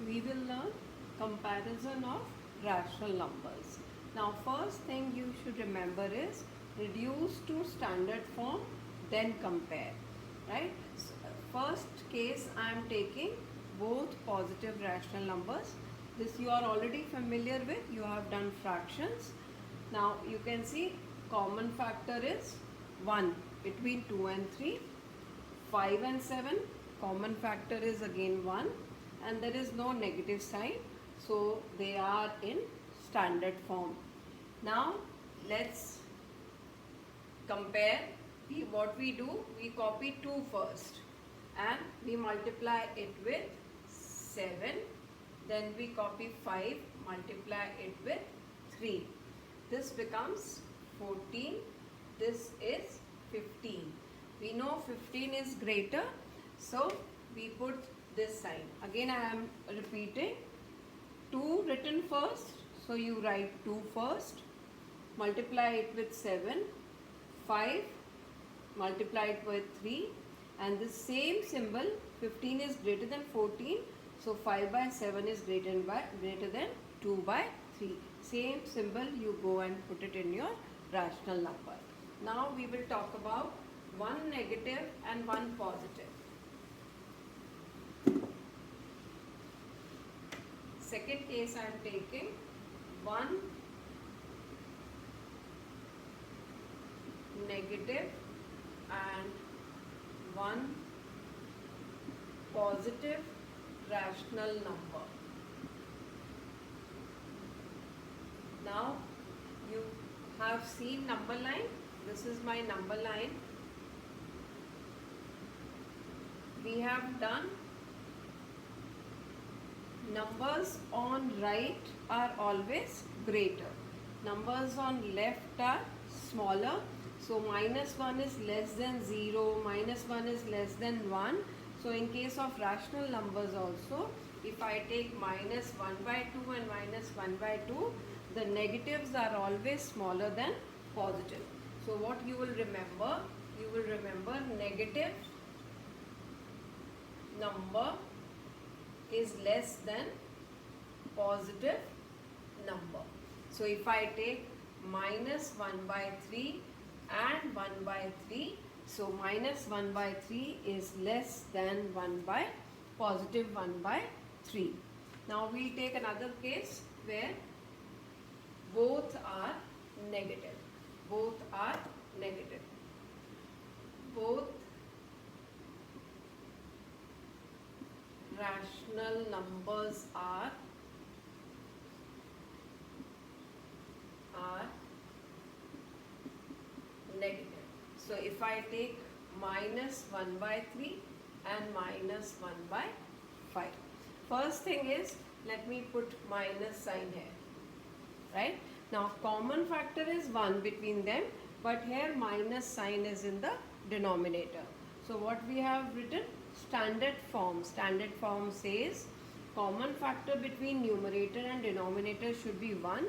we will learn comparison of rational numbers. Now first thing you should remember is reduce to standard form, then compare, right? So, first case I am taking both positive rational numbers. This you are already familiar with, you have done fractions. Now you can see common factor is 1 between 2 and 3. 5 and 7, common factor is again 1, and there is no negative sign, so they are in standard form. Now let's compare. What we do, we copy 2 first and we multiply it with 7, then we copy 5, multiply it with 3. This becomes 14, this is 15. We know 15 is greater, so we put this sign. Again I am repeating, 2 written first, so you write 2 first, multiply it with 7, 5, multiply it with 3, and the same symbol, 15 is greater than 14, so 5 by 7 is greater than 2 by 3. Same symbol you go and put it in your rational number. Now we will talk about one negative and one positive. Second case I am taking, one negative and one positive rational number. Now you have seen number line. This is my number line. We have done numbers on right are always greater. Numbers on left are smaller. So minus 1 is less than 0, minus 1 is less than 1. So in case of rational numbers also, if I take minus 1 by 2 and minus 1 by 2, the negatives are always smaller than positive. So what you will remember negative number is less than positive number. So if I take minus 1 by 3 and 1 by 3, so minus 1 by 3 is less than 1 by positive 1 by 3. Now we take another case where both are negative. Both are negative. Both rational numbers are negative. So if I take minus 1 by 3 and minus 1 by 5. First thing is, let me put minus sign here. Right? Now common factor is 1 between them, but here minus sign is in the denominator. So what we have written? Standard form. Standard form says common factor between numerator and denominator should be 1,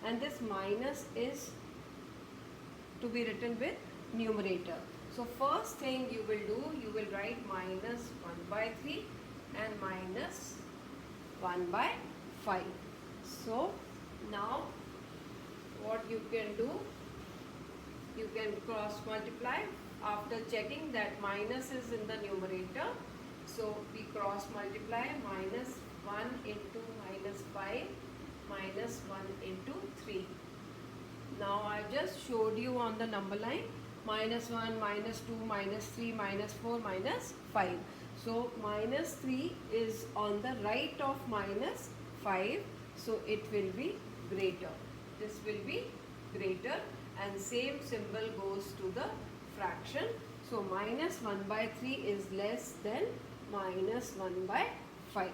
and this minus is to be written with numerator. So first thing you will do, you will write minus 1 by 3 and minus 1 by 5. So now what you can do, you can cross multiply after checking that minus is in the numerator. So we cross multiply, minus 1 into minus 5 minus 1 into 3. Now I just showed you on the number line, minus 1, minus 2, minus 3, minus 4, minus 5. So minus 3 is on the right of minus 5, so it will be greater. This will be greater, and same symbol goes to the fraction. So minus 1 by 3 is less than minus 1 by 5.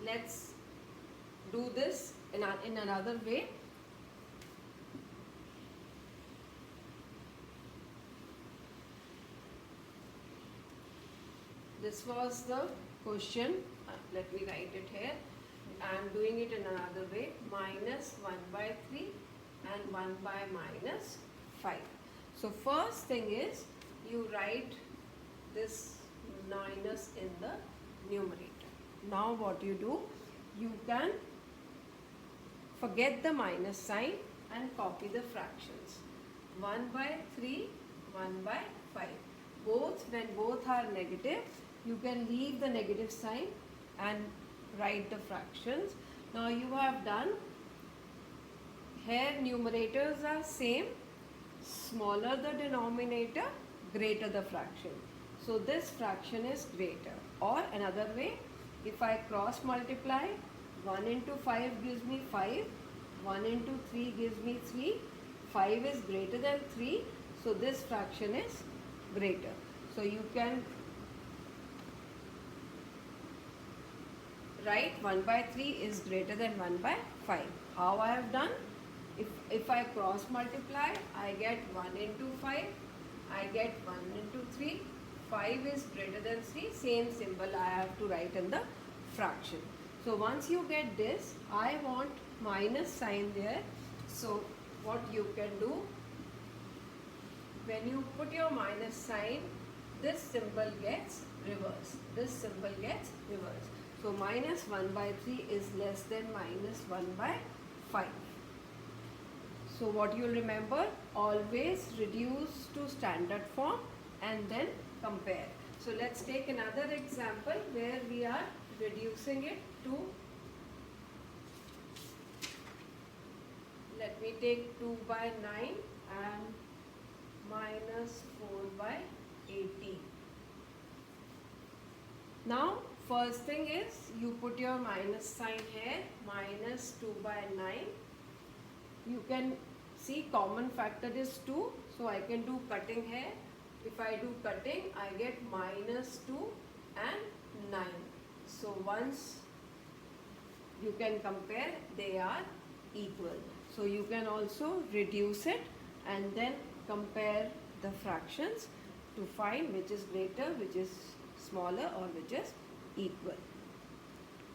Let's do this in another way. This was the question. Let me write it here. I am doing it in another way. Minus 1 by 3 and 1 by minus 5. So first thing is, you write this minus in the numerator. Now what you do, you can forget the minus sign and copy the fractions. 1 by 3, 1 by 5. When both are negative, you can leave the negative sign and write the fractions. Now you have done, here numerators are same, smaller the denominator, greater the fraction. So this fraction is greater. Or another way, if I cross multiply, 1 into 5 gives me 5, 1 into 3 gives me 3, 5 is greater than 3, so this fraction is greater. So you can write 1 by 3 is greater than 1 by 5. How I have done? If I cross multiply, I get 1 into 5, I get 1 into 3, 5 is greater than 3, same symbol I have to write in the fraction. So once you get this, I want minus sign there. So what you can do, when you put your minus sign, this symbol gets reversed. This symbol gets reversed. So minus 1 by 3 is less than minus 1 by 5. So what you remember, always reduce to standard form and then compare. So let's take another example where we are reducing it to, let me take 2 by 9 and minus 4 by 18. Now first thing is, you put your minus sign here, minus 2 by 9. You can see common factor is 2, so I can do cutting here. If I do cutting, I get minus 2 and 9. So once you can compare, they are equal. So you can also reduce it and then compare the fractions to find which is greater, which is smaller, or which is equal.